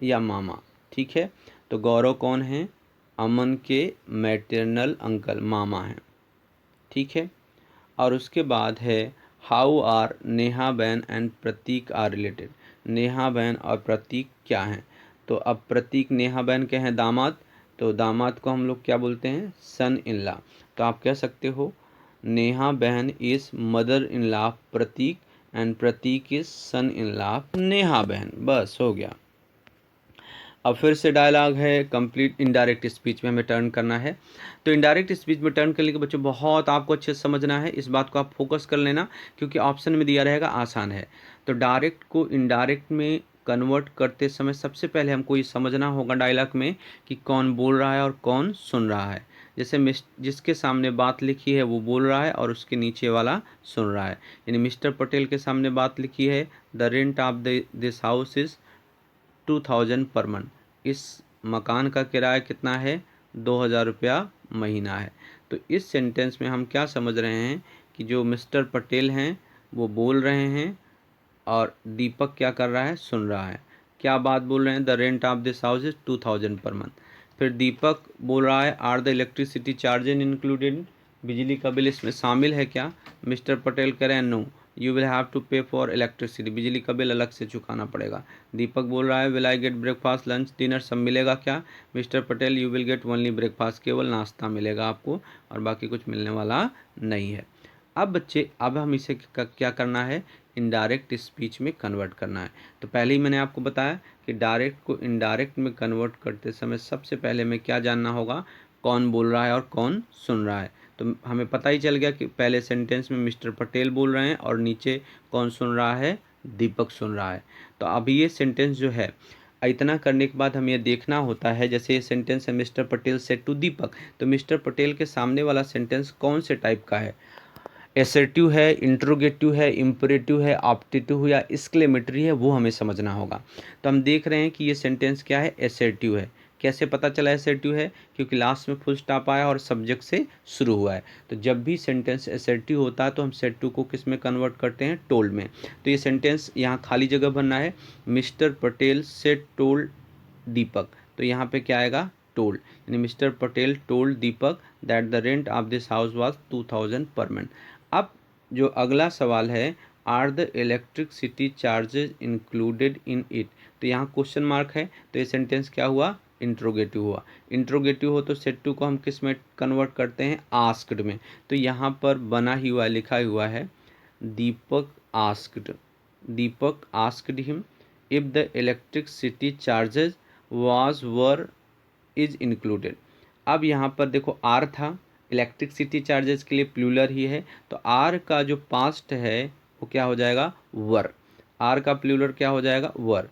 Speaker 1: या मामा, ठीक है, तो गौरव कौन है, अमन के मैटरनल अंकल, मामा हैं, ठीक है। और उसके बाद है, how are Neha behan and Prateek are related. Neha बहन और प्रतीक क्या हैं, तो अब प्रतीक नेहा बहन के हैं दामाद, तो दामाद को हम लोग क्या बोलते हैं, सन इन लॉ। तो आप कह सकते हो Neha behan is mother in law Prateek and Prateek is son in law Neha behan, बस हो गया। अब फिर से डायलॉग है, कंप्लीट इनडायरेक्ट स्पीच में हमें टर्न करना है। तो इनडायरेक्ट स्पीच में टर्न करने के बच्चों बहुत आपको अच्छे से समझना है, इस बात को आप फोकस कर लेना, क्योंकि ऑप्शन में दिया रहेगा, आसान है। तो डायरेक्ट को इनडायरेक्ट में कन्वर्ट करते समय सबसे पहले हमको ये समझना होगा डायलॉग में कि कौन बोल रहा है और कौन सुन रहा है। जैसे जिसके सामने बात लिखी है वो बोल रहा है और उसके नीचे वाला सुन रहा है। यानी मिस्टर पटेल के सामने बात लिखी है, the rent of this house is 2000 per month. इस मकान का किराया कितना है, 2000 रुपया महीना है। तो इस सेंटेंस में हम क्या समझ रहे हैं कि जो मिस्टर पटेल हैं वो बोल रहे हैं और दीपक क्या कर रहा है, सुन रहा है। क्या बात बोल रहे हैं, the rent of this house is 2000 per month. फिर दीपक बोल रहा है, are the electricity charges included, बिजली का बिल इसमें शामिल है क्या। मिस्टर पटेल कह रहे हैं, no you will have to pay for electricity, बिजली का बिल अलग से चुकाना पड़ेगा। दीपक बोल रहा है, will I get breakfast lunch dinner सब मिलेगा क्या। Mister Patel, you will get only breakfast, केवल नाश्ता मिलेगा आपको और बाकी कुछ मिलने वाला नहीं है। अब बच्चे, अब हम इसे क्या करना है, इनडायरेक्ट स्पीच में कन्वर्ट करना है। तो पहले ही मैंने आपको बताया कि डायरेक्ट को इनडायरेक्ट में कन्वर्ट करते समय सबसे पहले हमें क्या जानना होगा, कौन बोल रहा है और कौन सुन रहा है। तो हमें पता ही चल गया कि पहले सेंटेंस में मिस्टर पटेल बोल रहे हैं और नीचे कौन सुन रहा है, दीपक सुन रहा है। तो अभी ये सेंटेंस जो है, इतना करने के बाद हमें ये देखना होता है, जैसे ये सेंटेंस है, मिस्टर पटेल सेड टू दीपक, तो मिस्टर पटेल के सामने वाला सेंटेंस कौन से टाइप का है, एसर्टिव है, इंट्रोगेटिव है, इम्परेटिव है, ऑप्टेटिव या एक्सक्लेमेटरी है, वो हमें समझना होगा। तो हम देख रहे हैं कि ये सेंटेंस क्या है, एसर्टिव है। कैसे पता चला एसर्टिव है, क्योंकि लास्ट में फुल स्टॉप आया और सब्जेक्ट से शुरू हुआ है। तो जब भी सेंटेंस एसर्टिव होता है तो हम सेड टू को किस में कन्वर्ट करते हैं, टोल्ड में। तो ये सेंटेंस यहाँ खाली जगह बनना है, mister Patel said told Deepak, तो यहाँ पे क्या आएगा, टोल्ड, यानी mister Patel told Deepak that the rent of this house was 2000 per month. अब जो अगला सवाल है, are the electricity charges included in it, तो यहाँ क्वेश्चन मार्क है, तो ये सेंटेंस क्या हुआ, इंट्रोगेटिव हुआ। इंट्रोगेटिव हो तो सेड टू को हम किस में कन्वर्ट करते हैं, आस्क्ड में। तो यहाँ पर बना ही हुआ लिखा हुआ है, Deepak asked him if the electricity charges was were is included. अब यहाँ पर देखो आर था, इलेक्ट्रिसिटी चार्जेस के लिए प्लूरल ही है, तो आर का जो पास्ट है वो क्या हो जाएगा, वर। आर का प्लूरल क्या हो जाएगा, वर।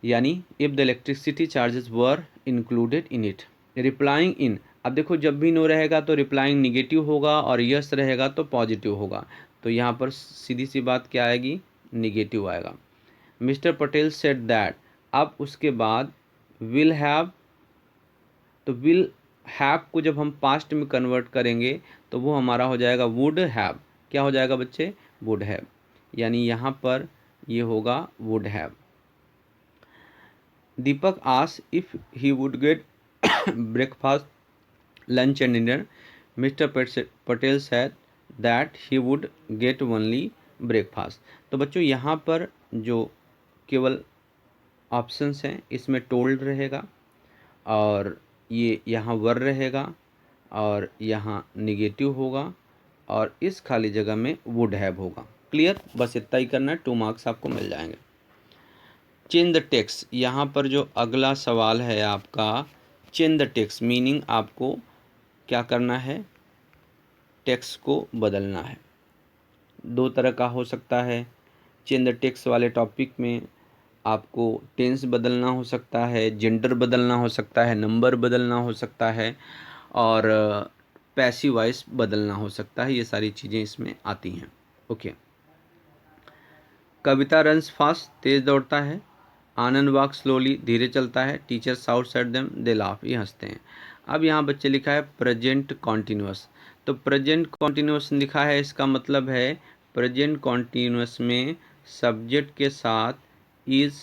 Speaker 1: यानी if the electricity charges were included in it. Replying in, अब देखो जब भी नो रहेगा तो रिप्लाइंग निगेटिव होगा और यस रहेगा तो पॉजिटिव होगा, तो यहाँ पर सीधी सी बात क्या आएगी, निगेटिव आएगा। मिस्टर पटेल सेड दैट, अब उसके बाद विल हैव, तो विल हैव को जब हम पास्ट में कन्वर्ट करेंगे तो वो हमारा हो जाएगा वुड हैव। क्या हो जाएगा बच्चे, वुड हैव, यानी यहाँ पर ये होगा would have. Deepak asked if he would get breakfast, lunch and dinner. Mister Patel said that he would get only breakfast. तो बच्चों यहाँ पर जो केवल ऑप्शंस हैं इसमें टोल्ड रहेगा और ये यहाँ वर रहेगा और यहाँ निगेटिव होगा और इस खाली जगह में वुड हैव होगा। क्लियर, बस इतना ही करना है, 2 मार्क्स आपको मिल जाएंगे। चेंज द टेक्स्ट, यहाँ पर जो अगला सवाल है आपका, चेंज द टेक्स्ट मीनिंग आपको क्या करना है, टेक्स्ट को बदलना है। 2 तरह का हो सकता है। चेंज द टेक्स्ट वाले टॉपिक में आपको टेंस बदलना हो सकता है, जेंडर बदलना हो सकता है, नंबर बदलना हो सकता है और पैसिव वॉइस बदलना हो सकता है। ये सारी चीज़ें इसमें आती हैं। ओके। कविता रन्स फास्ट, तेज़ दौड़ता है। आनंद वॉक स्लोली, धीरे चलता है। Teacher shouts at them, they laugh, ये हंसते हैं। अब यहाँ बच्चे लिखा है प्रेजेंट कॉन्टिन्यूअस, तो प्रेजेंट कॉन्टिन्यूअस लिखा है, इसका मतलब है प्रेजेंट कॉन्टिन्यूअस में सब्जेक्ट के साथ इज़,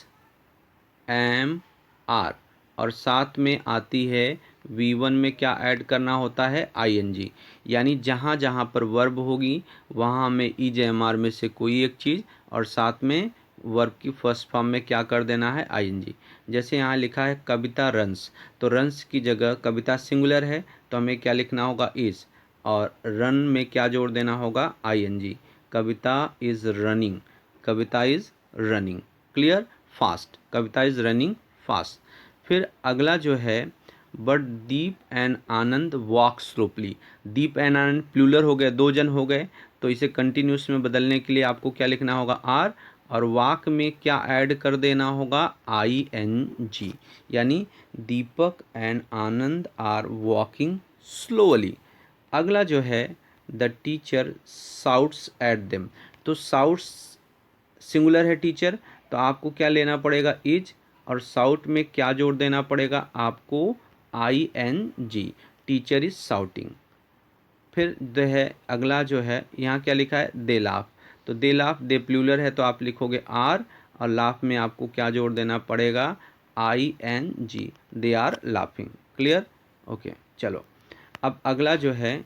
Speaker 1: एम, आर और साथ में आती है V1 में क्या ऐड करना होता है, ING। यानी जहाँ जहाँ पर वर्ब होगी वहाँ हमें इज एम आर में से कोई एक चीज़ और साथ में वर्ब की फर्स्ट फॉर्म में क्या कर देना है, ING। जैसे यहाँ लिखा है कविता रन्स, तो रन्स की जगह कविता सिंगुलर है तो हमें क्या लिखना होगा, इज़, और रन में क्या जोड़ देना होगा, ING। Kavita is running, Kavita is running. Clear, fast, Kavita is running fast. फिर अगला जो है, but Deep and Anand walk slowly. Deep and Anand plural हो गए, 2 जन हो गए, तो इसे कंटिन्यूस में बदलने के लिए आपको क्या लिखना होगा, आर, और वॉक में क्या ऐड कर देना होगा, ING। यानी दीपक and Anand are walking slowly. अगला जो है, the teacher shouts at them, तो साउट्स सिंगुलर है टीचर, तो आपको क्या लेना पड़ेगा, इज, और साउट में क्या जोड़ देना पड़ेगा आपको, ING। Teacher is shouting. फिर जो है अगला जो है, यहाँ क्या लिखा है, दे लाफ, तो दे लाफ, दे प्लूरल है तो आप लिखोगे आर, और लाफ में आपको क्या जोड़ देना पड़ेगा, ING, they are laughing. Clear, okay. चलो अब अगला जो है,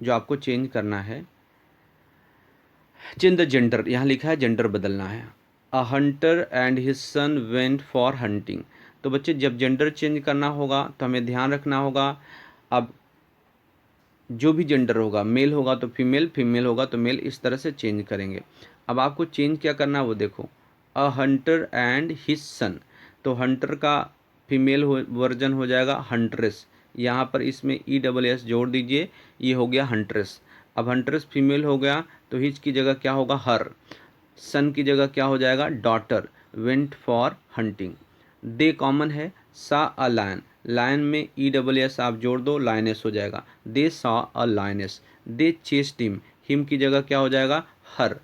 Speaker 1: जो आपको चेंज करना है, चेंज द जेंडर, यहाँ लिखा है जेंडर बदलना है। अ Hunter and his son went for hunting, तो बच्चे जब जेंडर चेंज करना होगा तो हमें ध्यान रखना होगा, अब जो भी जेंडर होगा, मेल होगा तो फीमेल, फीमेल होगा तो मेल, इस तरह से चेंज करेंगे। अब आपको चेंज क्या करना है वो देखो, अ हंटर एंड हिज सन, तो हंटर का फीमेल वर्जन हो जाएगा हंट्रेस, यहाँ पर इसमें ESS जोड़ दीजिए, ये हो गया हंट्रेस। अब हंट्रेस फीमेल हो गया तो हिज की जगह क्या होगा, हर, सन की जगह क्या हो जाएगा, daughter, went for hunting. They common है, सा अ लायन, लायन में ESS आप जोड़ दो, लायनेस हो जाएगा, they saw a lioness. They chased him की जगह क्या हो जाएगा, हर।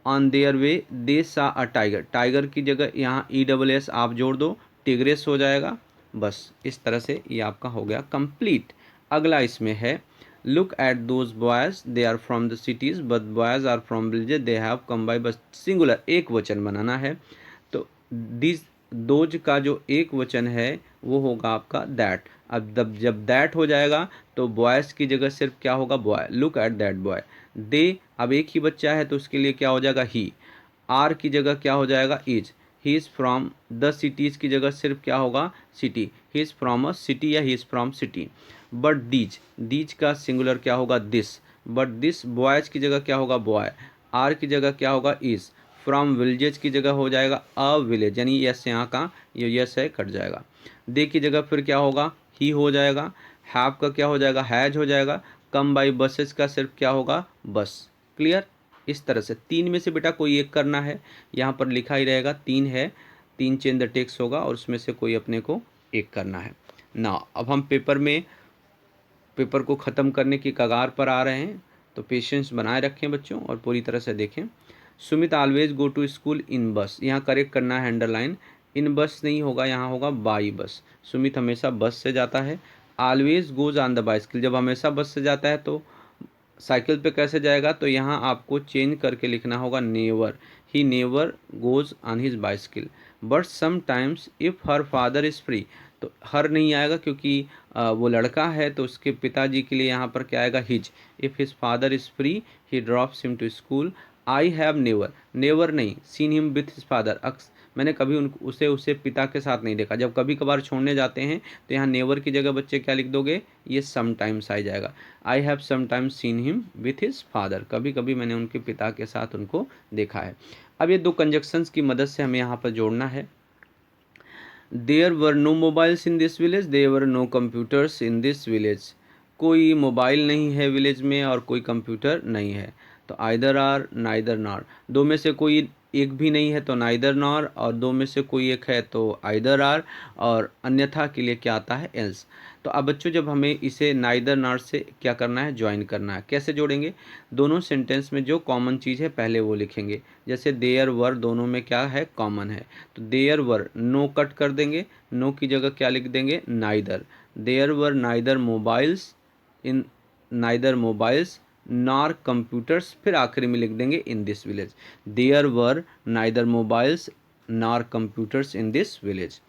Speaker 1: ऑन देयर वे दे सा अ टाइगर, टाइगर की जगह यहाँ ESS आप जोड़ दो, टिग्रेस हो जाएगा। बस इस तरह से ये आपका हो गया कंप्लीट। अगला इसमें है, look at those boys, they are from the cities but boys are from villages, they have come by bus, singular, एक वचन बनाना है। तो दिस, दोज का जो एक वचन है वो होगा आपका दैट। अब जब दैट हो जाएगा तो बॉयज़ की जगह सिर्फ क्या होगा, boy, look at that boy. They, अब एक ही बच्चा है तो उसके लिए क्या हो जाएगा, ही। आर की जगह क्या हो जाएगा, is. He is from the cities की जगह सिर्फ क्या होगा, city, he is from a city या he is from city. But these, these का सिंगुलर क्या होगा, दिस, बट दिस बॉयज़ की जगह क्या होगा, बॉय। आर की जगह क्या होगा, इज़। फ्रॉम विलेजेस की जगह हो जाएगा अ विलेज, यानी यस, यहाँ का ये यस है, कट जाएगा। दे की जगह फिर क्या होगा, ही हो जाएगा। हैव का क्या हो जाएगा, हैज हो जाएगा। कम बाई बसेस का सिर्फ क्या होगा, बस। क्लियर, इस तरह से 3 में से बेटा कोई एक करना है, यहाँ पर लिखा ही रहेगा 3 है, 3 चेंज द टेक्स्ट होगा और उसमें से कोई अपने को एक करना है ना। अब हम पेपर को ख़त्म करने की कगार पर आ रहे हैं, तो पेशेंस बनाए रखें बच्चों और पूरी तरह से देखें। Sumit always go to school in bus, यहाँ करेक्ट करना है अंडरलाइन, इन बस नहीं होगा, यहाँ होगा बाई बस। सुमित हमेशा बस से जाता है। Always goes on the bicycle, जब हमेशा बस से जाता है तो साइकिल पे कैसे जाएगा, तो यहाँ आपको चेंज करके लिखना होगा never, he never goes on his bicycle. But sometimes if her father is free, तो हर नहीं आएगा क्योंकि वो लड़का है, तो उसके पिताजी के लिए यहाँ पर क्या आएगा, his. If his father is free he drops him to school. I have never, never नहीं, seen him with his father, मैंने कभी उसे पिता के साथ नहीं देखा। जब कभी कभार छोड़ने जाते हैं तो यहाँ नेवर की जगह बच्चे क्या लिख दोगे, ये समटाइम्स आ जाएगा। I have sometimes scene him with his father, कभी कभी मैंने उनके पिता के साथ उनको देखा है। अब ये 2 कंजक्शंस की मदद से हमें यहाँ पर जोड़ना है। There were no mobiles in this village, there were no computers in this village. कोई मोबाइल नहीं है विलेज में और कोई कंप्यूटर नहीं है, तो आइदर आर नाइदर नॉर, दो में से कोई एक भी नहीं है तो नाइदर नॉर, और दो में से कोई एक है तो आइदर आर, और अन्यथा के लिए क्या आता है, एल्स। तो अब बच्चों जब हमें इसे नाइदर नॉर से क्या करना है, ज्वाइन करना है। कैसे जोड़ेंगे, दोनों सेंटेंस में जो कॉमन चीज़ है पहले वो लिखेंगे। जैसे देयर वर दोनों में क्या है, कॉमन है, तो देयर वर नो कट कर देंगे, नो की जगह क्या लिख देंगे, neither. There were neither mobiles in, neither mobiles nor computers, फिर आखिरी में लिख देंगे in this village. There were neither mobiles nor computers in this village.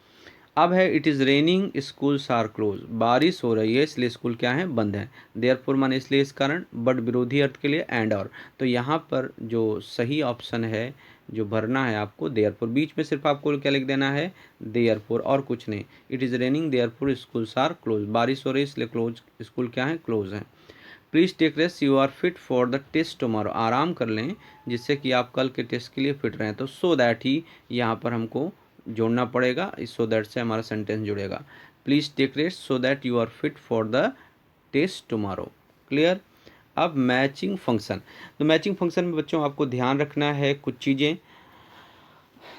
Speaker 1: अब है it is raining schools are close, बारिश हो रही है इसलिए स्कूल क्या है, बंद है। देयरफॉर माने इसलिए इस कारण, बट विरोधी अर्थ के लिए एंड और, तो यहाँ पर जो सही ऑप्शन है जो भरना है आपको, देयरफॉर, बीच में सिर्फ आपको क्या लिख देना है, देयरफॉर, और कुछ नहीं। It is raining therefore schools are close, बारिश हो रही है इसलिए क्लोज, स्कूल क्या है, क्लोज है। Please take rest, you are fit for the test tomorrow, आराम कर लें जिससे कि आप कल के टेस्ट के लिए फिट रहें। तो सो दैट ही यहाँ पर हमको जोड़ना पड़ेगा, इस सो दैट से हमारा सेंटेंस जुड़ेगा। Please take rest so that you are fit for the test tomorrow. Clear. अब मैचिंग फंक्शन, तो मैचिंग फंक्शन में बच्चों आपको ध्यान रखना है कुछ चीज़ें।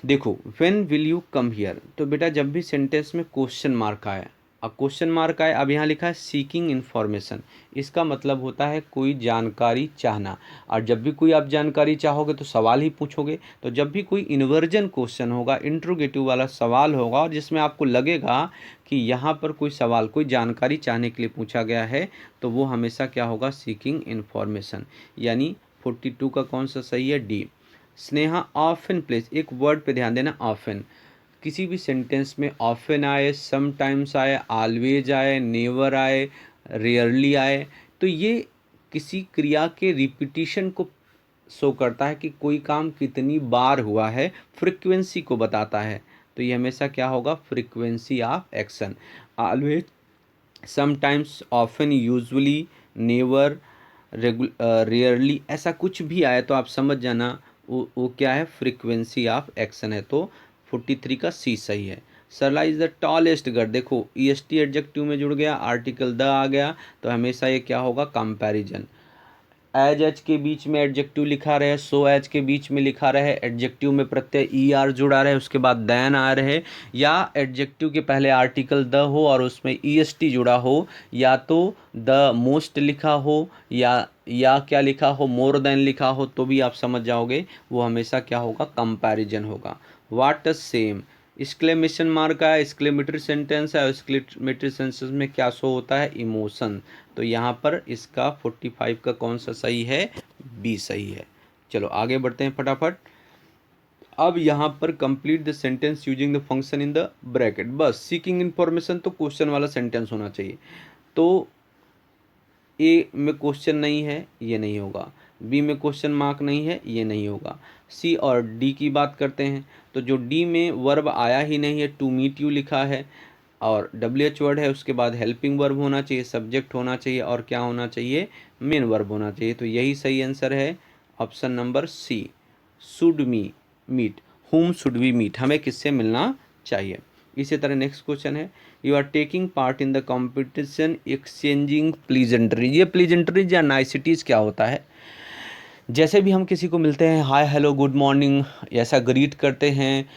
Speaker 1: देखो, when will you come here, तो बेटा जब भी सेंटेंस में क्वेश्चन मार्क आए, अब क्वेश्चन मार्क आए, अब यहाँ लिखा है सीकिंग इन्फॉर्मेशन, इसका मतलब होता है कोई जानकारी चाहना, और जब भी कोई आप जानकारी चाहोगे तो सवाल ही पूछोगे। तो जब भी कोई इन्वर्जन क्वेश्चन होगा, इंट्रोगेटिव वाला सवाल होगा, और जिसमें आपको लगेगा कि यहाँ पर कोई सवाल कोई जानकारी चाहने के लिए पूछा गया है, तो वो हमेशा क्या होगा, सीकिंग इन्फॉर्मेशन। यानी 42 का कौन सा सही है, डी। स्नेहा ऑफन प्लेस, एक वर्ड पे ध्यान देना, ऑफन, किसी भी सेंटेंस में ऑफन आए, समटाइम्स आए, ऑलवेज आए, नेवर आए, रेयरली आए, तो ये किसी क्रिया के रिपीटिशन को शो करता है कि कोई काम कितनी बार हुआ है, फ्रीक्वेंसी को बताता है। तो ये हमेशा क्या होगा, frequency of action. Always, sometimes, often, usually, never, rarely, ऐसा कुछ भी आए तो आप समझ जाना वो क्या है, फ्रीक्वेंसी ऑफ एक्शन है। तो 43 का सी सही है। सरला इज़ द टॉलेस्ट गर्ल, देखो EST एडजेक्टिव में जुड़ गया, आर्टिकल द आ गया, तो हमेशा ये क्या होगा, कंपैरिजन। एज एच के बीच में एडजेक्टिव लिखा रहे, सो एज के बीच में लिखा रहे, एडजेक्टिव में प्रत्यय ER जुड़ा रहे, उसके बाद देन आ रहे, या एडजेक्टिव के पहले आर्टिकल द हो और उसमें EST जुड़ा हो, या तो द मोस्ट लिखा हो, या क्या लिखा हो, मोर देन लिखा हो, तो भी आप समझ जाओगे वो हमेशा क्या होगा, कंपैरिजन होगा। What a same, exclamation mark है, एक्सक्लेमेटरी सेंटेंस है, एक्सक्लेमेटरी सेंटेंस में क्या शो होता है, इमोशन। तो यहाँ पर इसका 45 का कौन सा सही है, बी सही है। चलो आगे बढ़ते हैं फटाफट। अब यहाँ पर complete the sentence using the function in the bracket, बस सीकिंग इन्फॉर्मेशन तो क्वेश्चन वाला सेंटेंस होना चाहिए। तो ए में क्वेश्चन नहीं है, ये नहीं होगा, बी में क्वेश्चन मार्क नहीं है, ये नहीं होगा। सी और डी की बात करते हैं, तो जो डी में वर्ब आया ही नहीं है, टू मीट यू लिखा है, और WH वर्ड है, उसके बाद हेल्पिंग वर्ब होना चाहिए, सब्जेक्ट होना चाहिए, और क्या होना चाहिए, मेन वर्ब होना चाहिए। तो यही सही आंसर है, option number C, should me meet, whom should we meet, हमें किससे मिलना चाहिए। इसी तरह नेक्स्ट क्वेश्चन है, you are taking part in the competition exchanging pleasantries, ये प्लीजेंट्रीज या नाइसिटीज़ क्या होता है, जैसे भी हम किसी को मिलते हैं, हाय हेलो गुड मॉर्निंग ऐसा ग्रीट करते हैं,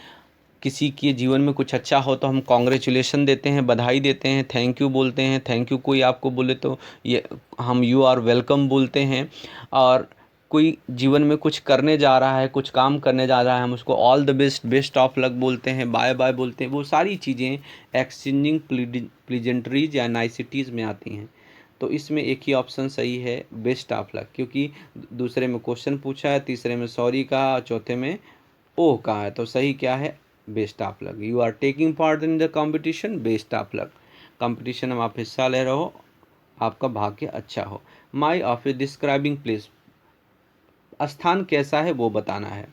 Speaker 1: किसी के जीवन में कुछ अच्छा हो तो हम कॉन्ग्रेचुलेशन देते हैं, बधाई देते हैं, थैंक यू बोलते हैं। थैंक यू कोई आपको बोले तो ये हम यू आर वेलकम बोलते हैं। और कोई जीवन में कुछ करने जा रहा है, कुछ काम करने जा रहा है, हम उसको all the best, best of luck बोलते हैं, बाय बाय बोलते हैं। वो सारी चीज़ें एक्सचेंजिंग प्लीजेंट्रीज या नाइसिटीज़ में आती हैं। तो इसमें एक ही ऑप्शन सही है, बेस्ट ऑफ लक, क्योंकि दूसरे में क्वेश्चन पूछा है, तीसरे में सॉरी कहा, चौथे में ओह कहा है। तो सही क्या है? Best of luck. You are taking part in the competition, best of luck. Competition में आप हिस्सा ले रहे हो, आपका भाग्य अच्छा हो। माई ऑफिस डिस्क्राइबिंग प्लेस, स्थान कैसा है वो बताना है।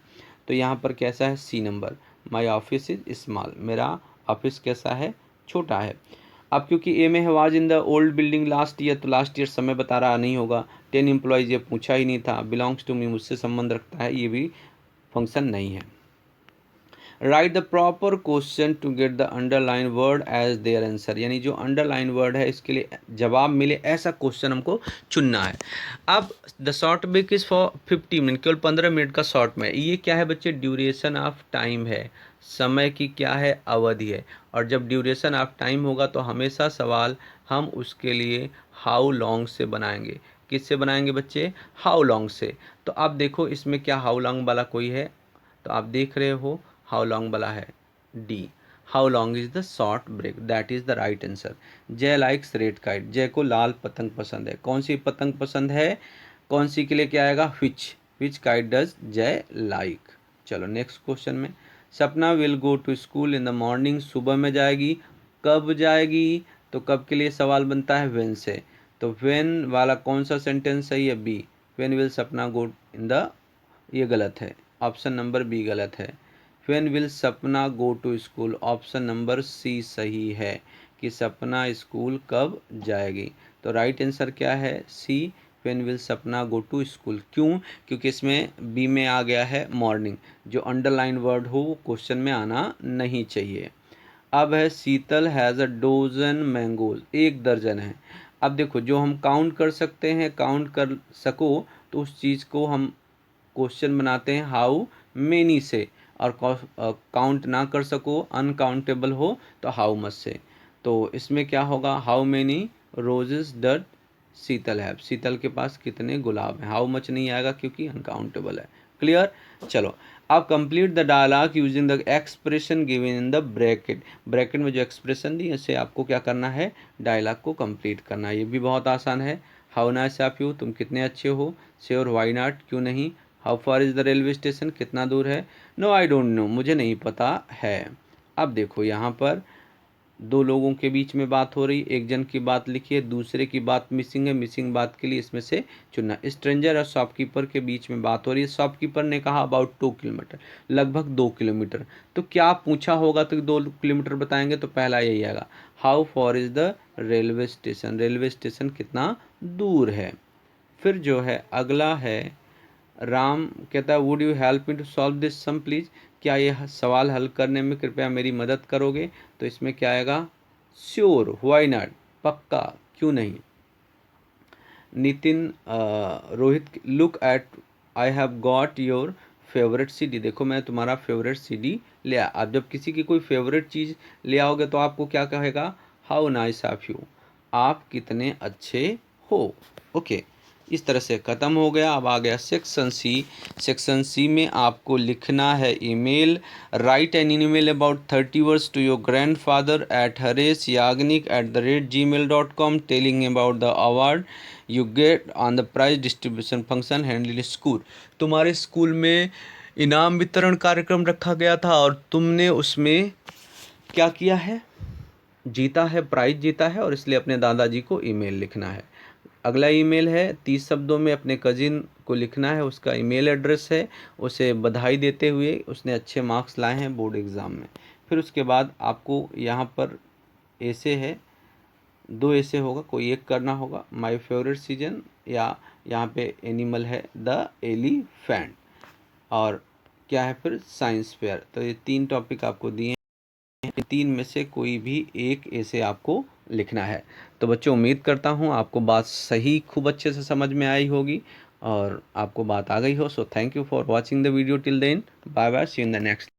Speaker 1: तो यहाँ पर कैसा है? C number, my office is small, मेरा ऑफिस कैसा है? छोटा है। अब क्योंकि ए में है was in the old building last year, तो लास्ट ईयर समय बता रहा नहीं होगा। 10 एम्प्लॉयज़ ये पूछा ही नहीं था। बिलोंग्स टू मी, मुझसे संबंध रखता है, ये भी फंक्शन नहीं है। Write the proper question to get the underline word as their answer, यानी जो अंडरलाइन वर्ड है इसके लिए जवाब मिले ऐसा क्वेश्चन हमको चुनना है। अब the short break is for 50 minute, केवल 15 मिनट का शॉर्ट में। ये क्या है बच्चे? ड्यूरेशन ऑफ टाइम है, समय की क्या है? अवधि है। और जब ड्यूरेशन ऑफ टाइम होगा तो हमेशा सवाल हम उसके लिए हाउ लॉन्ग से बनाएंगे। किससे बनाएंगे बच्चे? हाउ लॉन्ग से। तो अब देखो इसमें क्या हाउ लॉन्ग वाला कोई है? तो आप देख रहे हो हाउ लॉन्ग वाला है D. How long is the short break, that is the right answer. Jay likes red kite, Jay को लाल पतंग पसंद है। कौन सी पतंग पसंद है? कौन सी के लिए क्या आएगा? Which kite does Jay like. चलो नेक्स्ट क्वेश्चन में, Sapna will go to school in the morning, सुबह में जाएगी। कब जाएगी? तो कब के लिए सवाल बनता है? व्हेन से। तो व्हेन वाला कौन सा सेंटेंस सही है? B. When will Sapna go in the, ये गलत है, ऑप्शन नंबर बी गलत है। When will Sapna go to school, option number C सही है कि सपना स्कूल कब जाएगी। तो राइट आंसर क्या है? सी, when will Sapna go to school. क्यों? क्योंकि इसमें बी में आ गया है मॉर्निंग, जो अंडरलाइन वर्ड हो वो क्वेश्चन में आना नहीं चाहिए। अब है शीतल हैज़ अ डोजन मैंगोज, 1 दर्जन है। अब देखो जो हम काउंट कर सकते हैं, काउंट कर सको तो उस चीज़ को हम क्वेश्चन बनाते हैं हाउ मेनी से, और काउंट ना कर सको, अनकाउंटेबल हो तो हाउ मच से। तो इसमें क्या होगा? How many roses does Sheetal have, Sheetal के पास कितने गुलाब हैं। हाउ मच नहीं आएगा क्योंकि अनकाउंटेबल है। क्लियर? चलो अब complete the dialogue using the expression given in the bracket. Bracket में जो एक्सप्रेशन दी इसे आपको क्या करना है? डायलॉग को कंप्लीट करना है। ये भी बहुत आसान है। हाउ नाइस ऑफ यू, तुम कितने अच्छे हो। श्योर, व्हाई नॉट, क्यों नहीं। How far is the railway station, कितना दूर है। नो आई डोंट नो, मुझे नहीं पता है। अब देखो यहाँ पर दो लोगों के बीच में बात हो रही, एक जन की बात लिखी है, दूसरे की बात मिसिंग है। मिसिंग बात के लिए इसमें से चुनना। स्ट्रेंजर और शॉपकीपर के बीच में बात हो रही है। शॉपकीपर ने कहा अबाउट 2 किलोमीटर, लगभग 2 किलोमीटर। तो क्या पूछा होगा तो 2 किलोमीटर बताएंगे, तो पहला यही आएगा how for is the railway station, railway station कितना दूर है। फिर जो है अगला है, राम कहता है would you help me to solve this sum please, क्या यह सवाल हल करने में कृपया मेरी मदद करोगे। तो इसमें क्या आएगा? श्योर, व्हाई नॉट, पक्का, क्यों नहीं। Nitin Rohit, look at I have got your favourite CD, देखो मैं तुम्हारा फेवरेट सीडी ले आया। आप जब किसी की कोई फेवरेट चीज़ ले आओगे तो आपको क्या कहेगा? हाउ नाइस ऑफ यू, आप कितने अच्छे हो। ओके, इस तरह से ख़त्म हो गया। अब आ गया सेक्शन सी। सेक्शन सी में आपको लिखना है email. Write an email about 30 words to your grandfather at haresh.yagnik@gmail.com telling about the award you get on the prize distribution function handle school. तुम्हारे स्कूल में इनाम वितरण कार्यक्रम रखा गया था और तुमने उसमें क्या किया है? जीता है, प्राइज जीता है, और इसलिए अपने दादाजी को ईमेल लिखना है। अगला ईमेल है 30 शब्दों में अपने कजिन को लिखना है, उसका ईमेल एड्रेस है, उसे बधाई देते हुए उसने अच्छे मार्क्स लाए हैं बोर्ड एग्ज़ाम में। फिर उसके बाद आपको यहाँ पर ऐसे है, 2 ऐसे होगा, कोई एक करना होगा। माय फेवरेट सीजन, या यहाँ पे एनिमल है द एलिफेंट, और क्या है फिर साइंस फेयर। तो ये 3 टॉपिक आपको दिए, 3 में से कोई भी एक ऐसे आपको लिखना है। तो बच्चों उम्मीद करता हूँ आपको बात सही खूब अच्छे से समझ में आई होगी और आपको बात आ गई हो। So thank you for watching the video till then, bye bye, see you in the next.